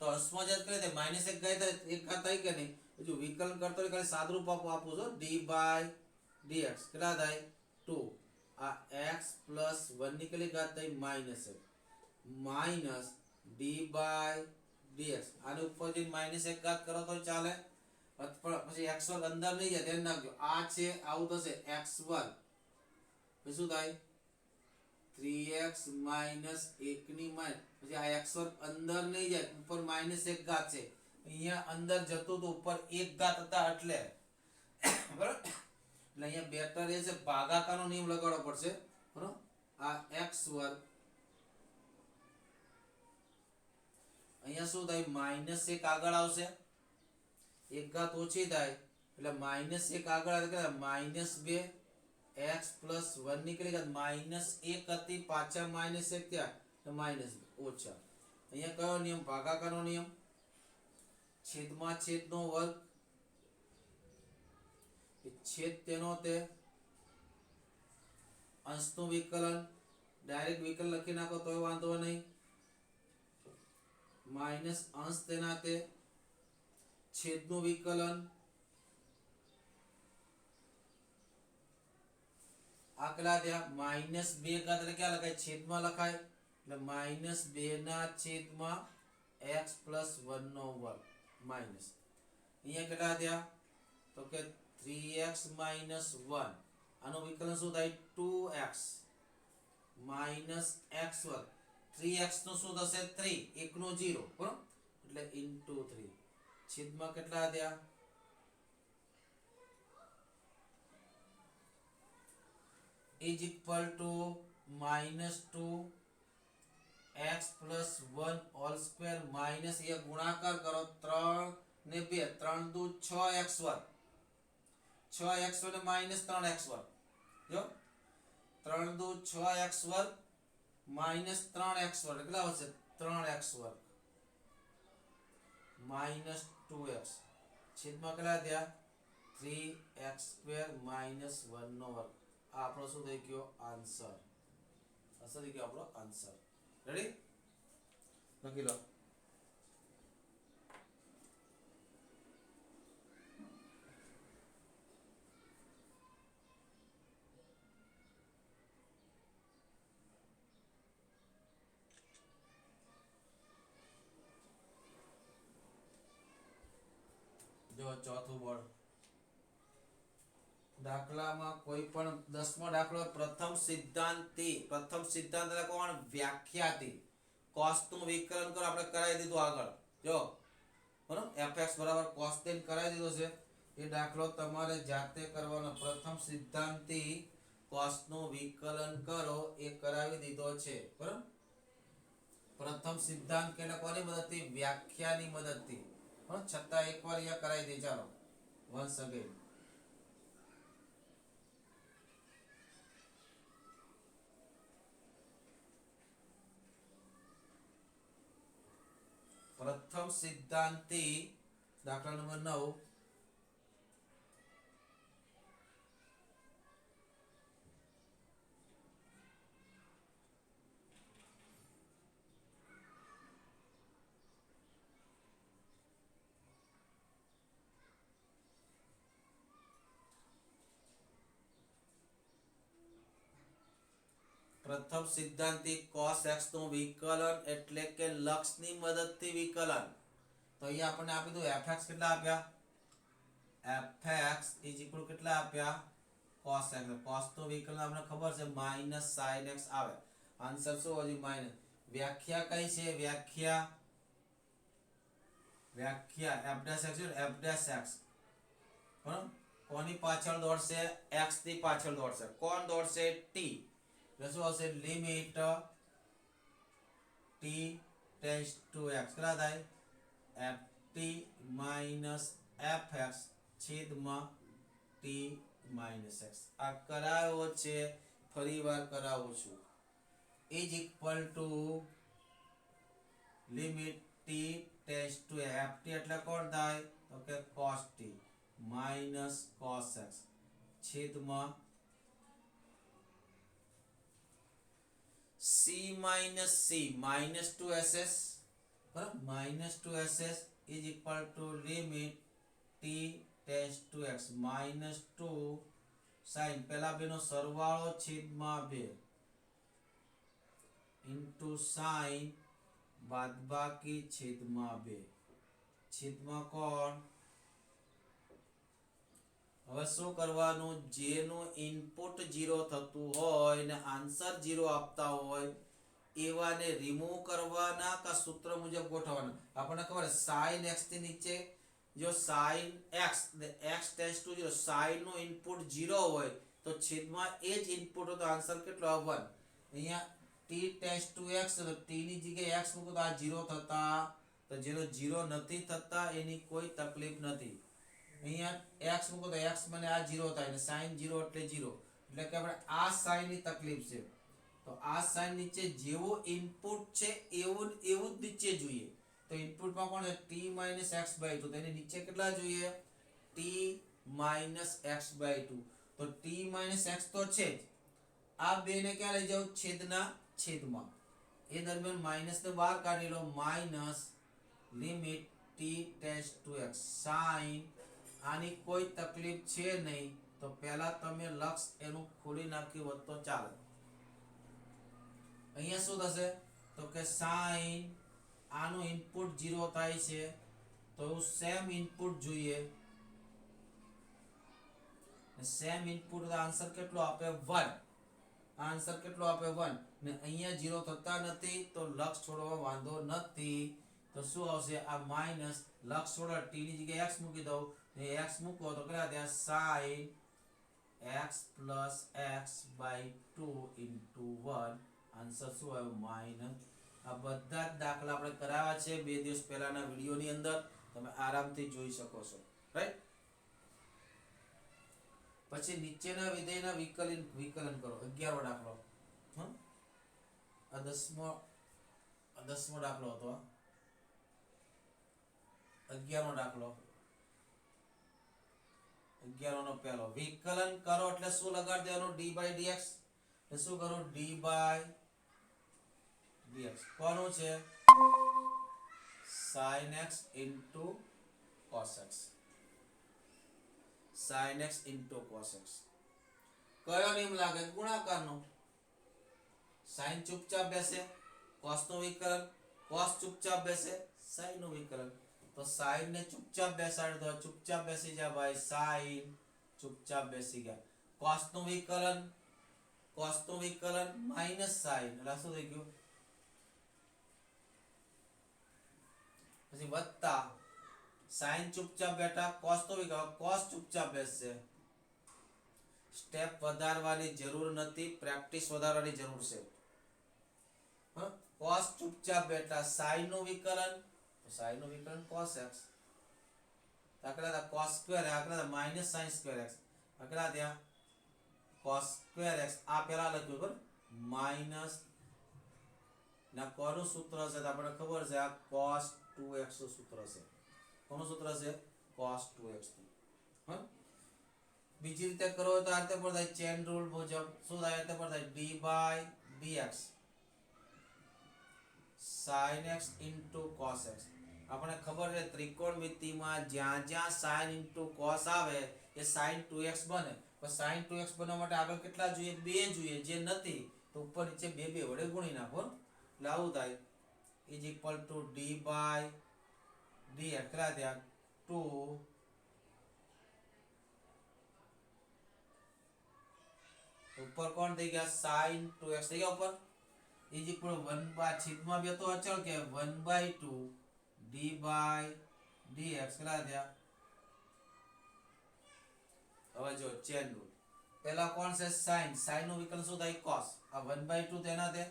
તો અંશમાં જાત કરે માઇનસ 1 ઘાત થાય કે નહીં? જો વિકલન કરતો હોય ખાલી સાદરૂપ આપું છો d બાય dx કેટલા થાય? 2. આ x પ્લસ 1 ની કેટલી ઘાત થઈ? Minus 1 minus d by dx આને ઉપર જઈને માઇનસ 1 ઘાત કરો તો ચાલે, પછી x વર્ગ અંદર નહીં જાય ધ્યાન રાખજો. આ છે આવું થશે x વર્ગ પછી શું થાય? 3x માઇનસ 1 ની માઇનસ પછી આ x વર્ગ અંદર નહીં જાય, ઉપર માઇનસ 1 ઘાત છે, અહીંયા અંદર જતું તો ઉપર 1 ઘાત હતા એટલે બરાબર. એટલે અહીંયા બેટર એ છે ભાગાકારનો નિયમ લગાડવો પડશે. બરાબર, આ x વર્ગ અહીંયા શું થાય? માઇનસ 1 આગળ આવશે, 1 ઘાત ઓછી થાય એટલે માઇનસ 1 આગળ આવે કે માઇનસ 2 x પ્લસ 1 ની કેટલી ઘાત? માઇનસ 1 હતી, પાછા માઇનસ 1 થયા તો માઇનસ ઓછા. અહીંયા કયો નિયમ? ભાગાકારનો નિયમ. છેદમાં છેદનો વર્ગ છેદ તેનો તે અંશનું વિકલન ડાયરેક્ટ વિકલન લખી નાખો તો વાંધો નહીં, માઇનસ અંશ તેના તે છેદનું વિકલન આ કેટલા થયા? માઇનસ 2 ઘાત એટલે ક્યાં લખાય? છેદમાં લખાય એટલે માઇનસ 2 ના છેદમાં x પ્લસ 1 નો વર્ગ માઇનસ અહીંયા કેટલા થયા? તો કે 3x માઇનસ 1 આનું વિકલન શું થાય? 2x માઇનસ x વર્ગ 3x નું શું થશે? 3 1 નો 0 બરાબર એટલે ઇન્ટુ 3 છેદમાં કેટલા થયા? is equal to minus 2 x plus 1 whole square minus ये गुणाकार करो 3 ने 2 3 दू 6x वर्ग 6x वर्ग minus 3x वर्ग जो 3 दू 6x वर्ग minus 3x वर्ग કેટલા આવશે? 3x વર્ગ minus 2x છેદમાં કેટલા થયા? 3x square minus 1 નો વર્ગ. આ આપણો શું થઈ ગયો? આન્સર. આ શું થઈ ગયો? આપણો આન્સર. રેડી? લખી લો. જો ચોથું બોર્ડ દાખલામાં કોઈ પણ 10મો દાખલો પ્રથમ સિદ્ધાંત એટલે કોણ વ્યાખ્યાતી cos નું વિકલન કરો આપણે કરાવી દીધું આગળ જો બરાબર fx બરાબર cos tan કરાવી દીધો છે એ દાખલો તમારે જાતે કરવાનો પ્રથમ સિદ્ધાંતી cos નું વિકલન કરો એ કરાવી દીધો છે બરાબર પ્રથમ સિદ્ધાંત કે કોની મદદથી વ્યાખ્યાની મદદથી પણ છતાં એકવાર અહીંયા કરાવી દે ચાલો વન્સ અગેન પ્રથમ સિદ્ધાંતી દાખલા નંબર 9 પ્રથમ સિદ્ધાંતિક cos x નું વિકલન એટલે કે લક્ષની મદદથી વિકલન તો અહીંયા આપણને આપી દો fx કેટલા આપ્યા fx કેટલા આપ્યા cos x cos નું વિકલન આપણને ખબર છે -sin x આવે આન્સર શું હજી માઈનસ વ્યાખ્યા કઈ છે વ્યાખ્યા f'(x) બરાબર કોની પાછળ દોડશે x ની પાછળ દોડશે કોણ દોડશે t એટલે શું આવશે limit t tends to x કેટલા થાય ft - fx છેદમાં t - x આ કરાયો છે ફરીવાર કરાવું છું is equal two limit t tends two ft એટલે કોણ થાય તો કે cos t - cos x છેદમાં c minus c minus 2ss બરાબર -2ss is equal to limit t tends to x minus 2 sin પેલા બેનો સરવાળો છેદમાં 2 into sin બાદબાકી છેદમાં 2 છેદમાં કોણ હવે શું કરવાનું જેનું ઇનપુટ 0 થતું હોય ને આન્સર 0 આપતા હોય એવાને રિમૂવ કરવાના કા સૂત્ર મુજબ ગોઠવવાના આપણને ખબર છે sin x થી નીચે જો sin x ને x ટેન્ડ્સ ટુ 0 sin નું ઇનપુટ 0 હોય તો છેદમાં એ જ ઇનપુટ હોય તો આન્સર કેટલો આવે 1 અહીંયા t ટેન્ડ્સ ટુ x તો t ની જગ્યાએ x મૂકો તો આ 0 થતા તો જેનો 0 નથી થતા એની કોઈ તકલીફ નથી અહીંયા x મૂકો તો x મને આ 0 થાય ને sin 0 એટલે 0 એટલે કે આપણે આ sin ની તકલીફ છે તો આ sin નીચે જેવો ઇનપુટ છે એવું જ નીચે જોઈએ તો ઇનપુટમાં કોણ છે t - x/2 તો એની નીચે કેટલા જોઈએ t - x/2 તો t - x તો છે જ આ બે ને ક્યાં લઈ જાવ છેદમાં એ દરમિયાન માઈનસ ને બહાર કાઢી લો minus limit t tends to x sin આની કોઈ તકલીફ છે નહીં તો પહેલા તમે લક્ષ એનું ખોલી નાખ્યું હોત તો ચાલે અહીંયા શું થશે તો કે sin આનું ઇનપુટ 0 થાય છે તો સેમ ઇનપુટ જોઈએ સેમ ઇનપુટ તો આન્સર કેટલો આપે 1 આન્સર કેટલો આપે 1 ને અહીંયા 0 થતા નથી તો લક્ષ છોડવા વાંધો નથી તો શું આવશે આ માઈનસ લક્ષ છોડવા t ની જગ્યાએ x મૂકી દઉં ને x મૂકો તો કેટલા થયા sin x plus x/2 into 1 answer શું આવ્યો માઈનસ આ બધા જ દાખલા આપણે કરાવ્યા છે 2 દિવસ પહેલાના વિડિયોની અંદર તમે આરામથી જોઈ શકો છો રાઈટ પછી નીચેના વિધેયના વિકલન કરો 11મો દાખલો આ 10મો દાખલો હતો 11મો દાખલો 11 નો પહેલો વિકલન કરો એટલે શું લગાડી દેવાનું d/dx એટલે શું કરું d/dx કોનું છે sin x into cos x sin x into cos x કયો નિયમ લાગે ગુણાકારનો sin ચૂપચાપ બેસે cos નું વિકલન cos ચૂપચાપ બેસે sin નું વિકલન તો સાઈન ને ચૂપચાપ બેસાડી દો, ચૂપચાપ બેસી જા ભાઈ, સાઈન ચૂપચાપ બેસી ગયા. કોસ નું વિકલન, કોસ નું વિકલન માઈનસ સાઈન, એટલે શું થઈ ગયું? પછી વત્તા સાઈન ચૂપચાપ બેઠા, કોસ નું વિકલન, કોસ ચૂપચાપ બેસશે. સ્ટેપ વધારવાની જરૂર નથી, પ્રેક્ટિસ વધારવાની જરૂર છે. કોસ ચૂપચાપ બેઠા, સાઈન નું વિકલન, સાઈન નું વિકલન cos x, આગળ હતા cos સ્ક્વેર, આગળ હતા માઈનસ sin સ્ક્વેર x, આગળ ત્યાં cos સ્ક્વેર x, આ પેલા લખ્યું બરાબર, માઈનસ ના કોનું સૂત્ર છે તો આપણને ખબર છે, આ cos 2x નું સૂત્ર છે. કોનું સૂત્ર છે? cos 2x નું. હા, બીજી રીતે કરો તો આ રીતે પણ થાય, ચેન રૂલ મુજબ શું થાય? આ રીતે પણ થાય, d/dx sin x into cos x. આપણને ખબર છે ત્રિકોણમિતિમાં જ્યાં જ્યાં sin into cos આવે એ sin 2x બને, પણ sin 2x બનવા માટે આગળ કેટલા જોઈએ? 2 જોઈએ, જે નથી તો ઉપર નીચે 2 2 વડે ગુણી નાખો, એટલે આવું થાય is equal to d/dx કેટલા થયા? 2 ઉપર કોણ થઈ ગયા? sin 2x થઈ ગયા ઉપર, is equal 1 છેદમાં 2 તો અચળ કે 1/2 d/dx કેટલા થયા? હવે જો ચેન રૂલ, પહેલા કોણ છે? sin, sin નું વિકલન શું થાય? cos, આ 1/2 તેના તે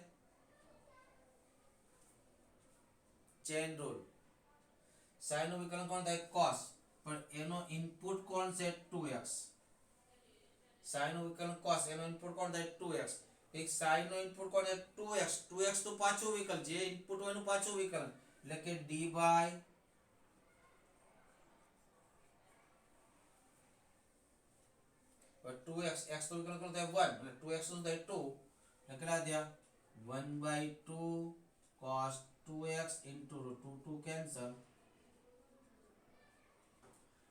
ચેન રૂલ, sin નું વિકલન કોણ થાય? cos, પણ એનો ઇનપુટ કોણ છે? 2x. sin નું વિકલન cos, એનો ઇનપુટ કોણ થાય? 2x. એક sin નો ઇનપુટ કોણ છે? 2x. 2x નું પાછું વિકલન, જે ઇનપુટ હોય એનું પાછું વિકલન, એટલે કે d by 2x, x નું વિકલન કોણ થાય? 1, એટલે 2x નું થાય 2, એટલે કેટલા થયા? 1/2 cos 2x into root 2 cancel.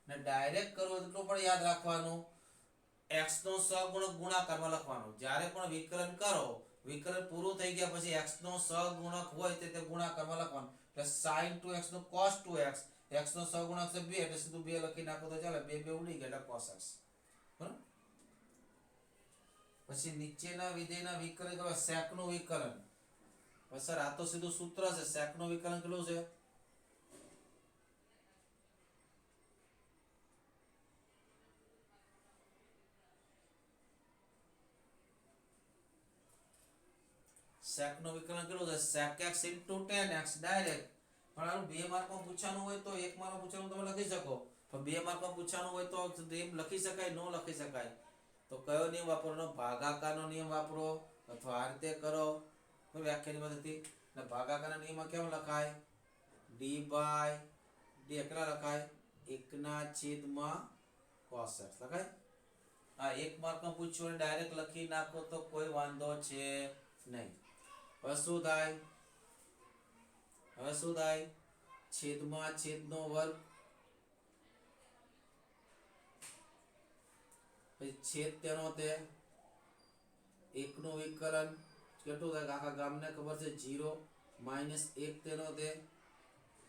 ને ડાયરેક્ટ કરવો એટલું પણ યાદ રાખવાનું, x નો સહગુણક ગુણાકારમાં લખવાનો. જ્યારે પણ વિકલન કરો, વિકલન પૂરું થઈ ગયા પછી x નો સહગુણક હોય તે ગુણાકારમાં લખવાનો. એટલે sin 2x નો cos 2x, x નો સહગુણક છે 2 એટલે સીધું 2 લખી નાખો તો ચાલે, 2 2 ઉડી ગયા એટલે cos x. બરાબર? પછી નીચેના વિધેયના વિકલન કરવા, sec નું વિકલન. સર આ તો સીધું સૂત્ર છે, sec નું વિકલન કેટલું છે? sec નું વિકલન કેટલું છે? sec x into tan x direct. પણ આનું 2 માર્કમાં પૂછવાનું હોય તો 1 માર્કમાં પૂછવાનું તમે લખી શકો, પણ 2 માર્કમાં પૂછવાનું હોય તો એમ લખી શકાય, ન લખી શકાય. તો કયો નિયમ વાપરવાનો? ભાગાકારનો નિયમ વાપરો, અથવા આ રીતે કરો વ્યાખ્યાની મદદથી. અને ભાગાકારના નિયમમાં કેમ લખાય? d/d કેટલા લખાય? 1/cos x લખાય. આ 1 માર્કમાં પૂછ્યું ડાયરેક્ટ લખી નાખો તો કોઈ વાંધો છે નહીં. હવે શું થાય? છેદમાં છેદનો વર્ગ, પછી છેદ તેનો તે, 1 નું વિકલન કેટલું થાય? આખા ગામને ખબર છે 0 -1 તેનો તે,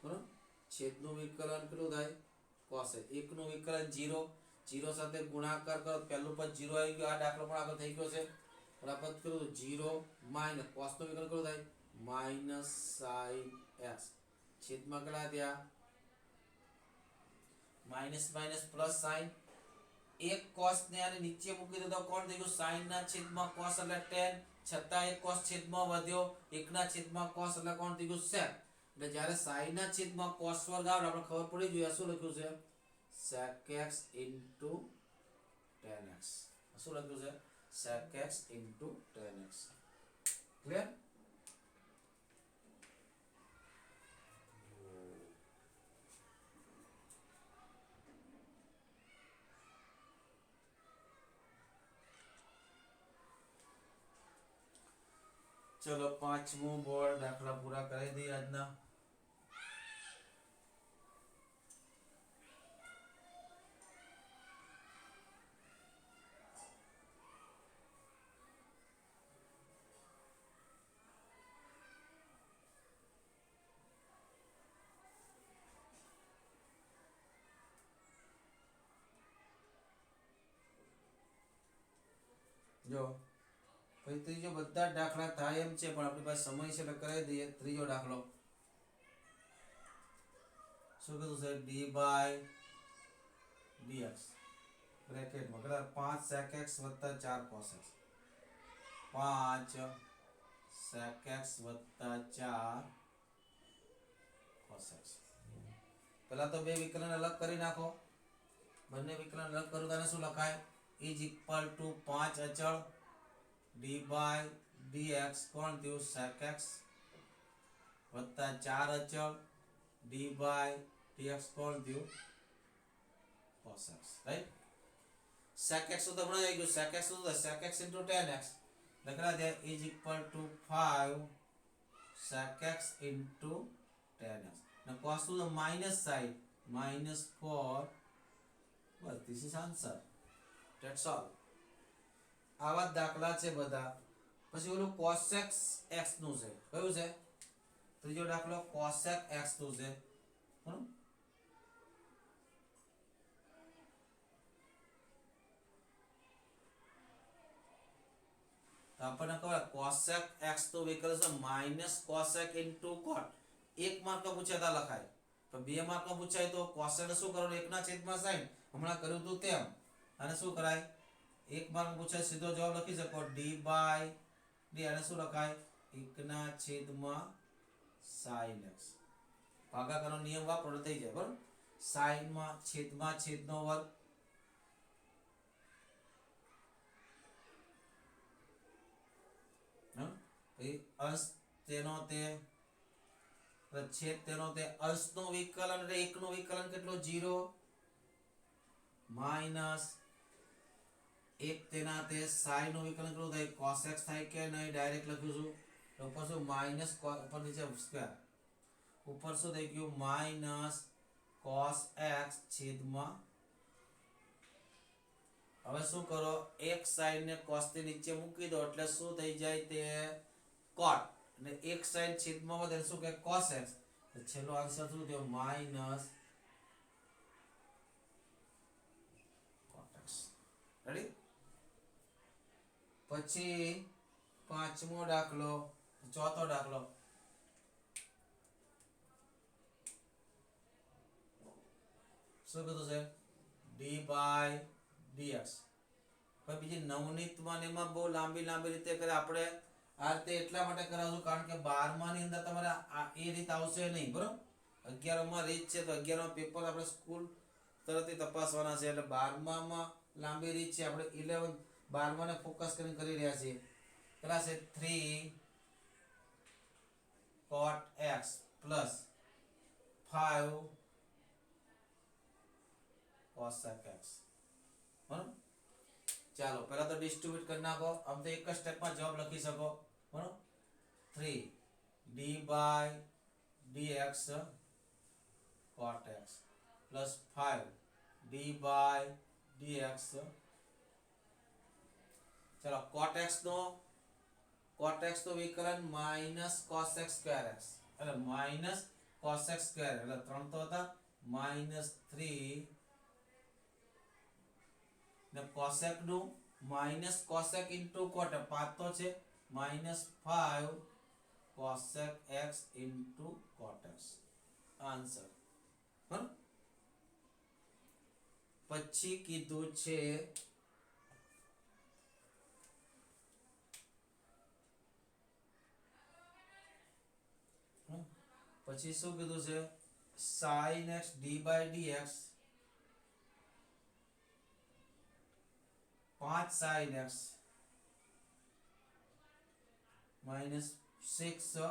બરાબર? છેદનું વિકલન કેટલું થાય? cos. 1 નું વિકલન 0, 0 સાથે ગુણાકાર કરો, પહેલું પદ 0 આવી ગયો, આ દાખલો પણ આગળ થઈ ગયો છે. બરાબર? કેટલું? 0 માઈનસ cos નું વિકલન કેટલું થાય? -sin x. છેદમાં કેટલા થયા? Minus minus plus sin. એક cos ને આને નીચે મૂકી દો તો કોણ થઈ ગયું? sin ના છેદમાં cos એટલે tan, છતાં એક cos છેદમાં વધ્યો, 1 ના છેદમાં cos એટલે કોણ થઈ ગયું? sec. એટલે જ્યારે sin ના છેદમાં cos વર્ગ આવે આપણે ખબર પડી જોઈએ શું લખ્યું છે? sec x into tan x. શું લખ્યું છે? sec x into tan x. Clear? ચલો 5મું બોર્ડ દાખલા પૂરા કરી દઈએ આજના. જો પછી ત્રીજો બધા જ દાખલા થાય એમ છે પણ આપણી પાસે સમય છે એટલે કરાવી દઈએ. ત્રીજો દાખલો શું કીધું છે? ડી બાય dx બ્રેકેટમાં કેટલા? 5 sec x વત્તા 4 cos x. 5 sec x વત્તા 4 cos x. પહેલા તો બે વિકલન અલગ કરી નાખો. બંને વિકલન અલગ કરું તો શું લખાય? ઇઝ ઇક્વલ ટુ 5 અચળ ડી બાય dx કોણ થયું? sec x વત્તા 4 અચળ ડી બાય dx કોણ થયું? cos x. Right? sec x તો હમણાં આવી ગયું. sec x તો sec x into tan x લખેલા છે is equal two 5 sec x into tan x. Now cos to the minus side, minus 4. Well, this is answer. That's all. આવા દાખલા છે બધા. પછી ઓલું cosec x નું છે. કયું છે? ત્રીજો દાખલો cosec x નું છે. બરાબર? તો આપણને ખબર cosec x તો વિકલ્પ છે માઇનસ cosec into cot. એક માર્કમાં પૂછ્યા તા લખાય પણ બે માર્કમાં પૂછાય તો cosec શું કરવાનું? એકના છેદમાં sin. હમણાં કર્યું હતું તેમ. અને શું કરાય? એક માર્કમાં પૂછાય સીધો જવાબ લખી શકો d બાય d. અને શું લખાય? એકના છેદમાં sin x. ભાગાકારનો નિયમ વાપરો થઈ જાય. બરાબર? sin માં છેદમાં છેદનો વર્ગ અંશ તેનો તે છેદ તેનો તે અંશનો વિકલન એટલે એકનો વિકલન કેટલો? 0 માઈનસ એક તેના તે sin નું વિકલન કેટલું થાય? cos x થાય કે નહીં? ડાયરેક્ટ લખ્યું છું તો ઉપર શું માઈનસ ઉપર નીચે સ્ક્વેર ઉપર શું થઈ ગયું? માઈનસ cos x છેદમાં. હવે શું કરો? એક sin ને cos થી નીચે મૂકી દો એટલે શું થઈ જાય? તે cot. અને એક sin છેદમાં વધે શું કે cos x. તો છેલ્લો આન્સર શું થયો? Minus cot x. રેડી? પછી પાંચમો દાખલો, ચોથો દાખલો શું કીધું છે? d by dx. પણ બીજી નવનીતમાં ને એમાં બહુ લાંબી લાંબી રીતે કરે. આપણે આ રીતે એટલા માટે કરાવશું કારણ કે 12મા ની અંદર તમારે એ રીત આવશે નહીં. બરોબર? 11માં રીત છે તો 11માં પેપર આપણે સ્કૂલ તરફથી તપાસવાના છે એટલે 12માં લાંબી રીત છે. આપણે 11 12માં ને ફોકસ કરીને કરી રહ્યા છીએ. કેટલા છે? 3 cot x plus 5 cosec x. બરાબર? ચાલો પહેલા તો ડિસ્ટ્રીબ્યુટ કરી નાખો. આમ તો એક જ સ્ટેપમાં જવાબ લખી શકો. બરાબર? 3 d by dx cot x plus 5 d by dx. ચલો cot x નો વિકલન minus cos x square x એટલે માઈનસ cos x square એટલે 3 તો હતા માઈનસ 3 ને cosec નું માઈનસ cosec into cot 5 તો છે minus 5 cosec x into cot x. Answer. બરાબર? પછી કીધું છે પછી શું કીધું છે? sin x d by dx 5 sin x minus 6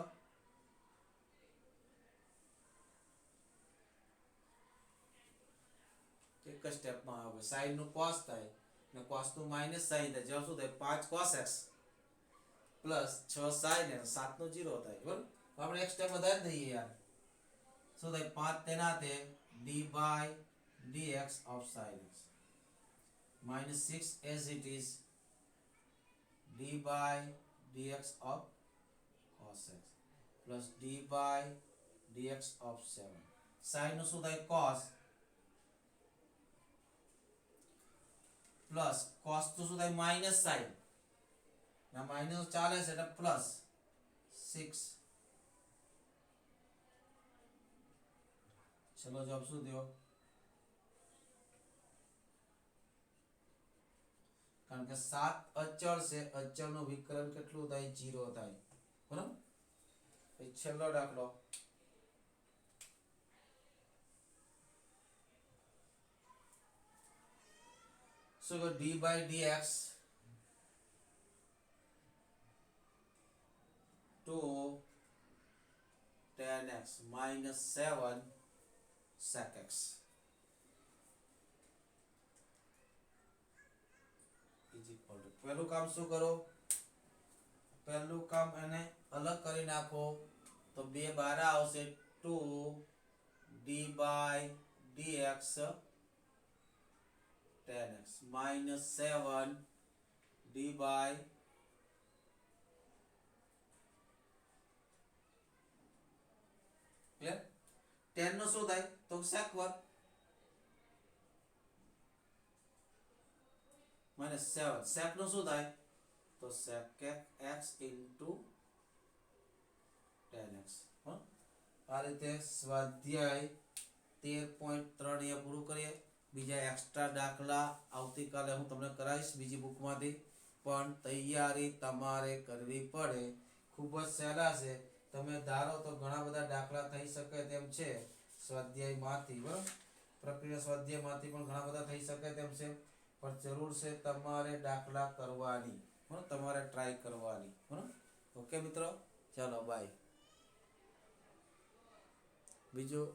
એક જ સ્ટેપમાં આવે. sin નું cos થાય ને cos નું માઈનસ sin થાય. જવાબ શું થાય? 5 cos x plus 6 sin x 7 નો 0 થાય. બરાબર? આપણે એક સ્ટેપ વધારી દઈએ યાર. શું થાય? 5 તેના તે d by dx of sin x minus 6 as it is d by dx of cos x plus d by dx of 7. sin નું શું થાય? cos પ્લસ cos તો શું થાય? માઈનસ sin ના માઇનસ ચાલે છે એટલે પ્લસ 6. ચલો જવાબ શું થયો? કારણ કે 7 અચળ છે, અચળનું વિકલન કેટલું થાય? 0 થાય. બરાબર. પછી છેલ્લો દાખલો so d by dx to 10x minus 7 sec x is equal to, પહેલું કામ શું કરો? પહેલું કામ એને અલગ કરી નાખો તો 2 બાર આવશે 2 d by dx 10x minus 7 d by clear? 10 નો શું થાય? તો sec વર્ગ minus 7 sec નો શું થાય? તો sec x into 10x. આ રીતે સ્વાધ્યાય 13.3 એ પૂરું કરીએ. બીજા એક્સ્ટ્રા દાખલા આવતીકાલે હું તમને કરાવીશ બીજી બુકમાંથી, પણ તૈયારી તમારે કરવી પડે. ખૂબ જ સહેલા છે. તમે ધારો તો ઘણા બધા દાખલા થઈ શકે તેમ છે સ્વાધ્યાયમાંથી. બરાબર, પ્રક્રિયા સ્વાધ્યાયમાંથી પણ ઘણા બધા થઈ શકે તેમ છે, પણ જરૂર છે તમારે દાખલા કરવાની. બરાબર, તમારે ટ્રાય કરવાની. બરાબર, ઓકે મિત્રો, ચાલો બાય. બીજું